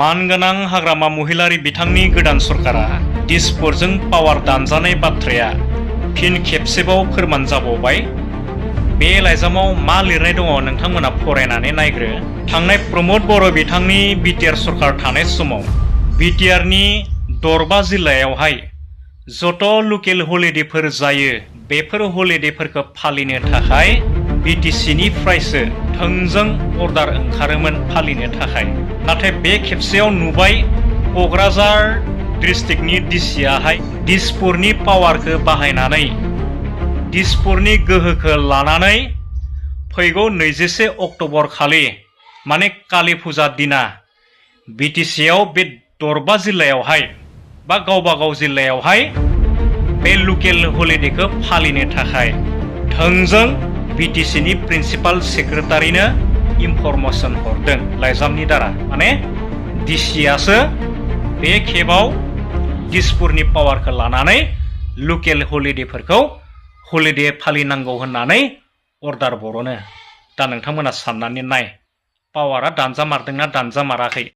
मानगोनां हाग्रामा महिलारि बिथांनि गोदान सरकारा दिसपुरजों पावार दानजानाय बाथ्राया फिन खेबसेबाव फोरमान जाबावबाय। बे लाइजामाव मा लिरनाय दङ नोंथांमोना फरायनानै नायग्रो। थांनाय प्रमद बर' बिथांनि बिटिआर सरकार थानाय समाव बिटिआरनि दरबा जिल्लायावहाय जत' लकेल हलिडेफोर जायो बेफोर हलिडेफोरखौ फालिनो थाखाय बिटिसिनिफ्रायसो थोंजों अर्डार ओंखारोमोन फालिनो थाखाय। नाथाय बे खेबसेयाव नुबाय क'क्राझार डिस्ट्रिक्टनि डिसियाहाय दिसपुरनि पावारखौ बाहायनानै दिसपुरनि गोहोखौ लानानै फैगौ 21 अक्ट'बर खालि माने कालि फुजा दिना बिटिसियाव बे दरबा जिल्लायावहाय बा गावबागाव जिल्लायावहाय बे लकेल हलिडेखौ फालिनो थाखाय थोंजों बिटिसिनि प्रिन्सिपाल सेक्रेटारिनो इनफरमेसन हरदों लाइजामनि दारा। माने डिसियासो बे खेबाव दिसपुरनि पावारखौ लानानै लकेल हलिडेफोरखौ हलिडे फालिनांगौ होननानै अर्डार बरनो। दा नोंथांमोना साननानै नाय पावारा दानजामारदोंना दानजामाराखै।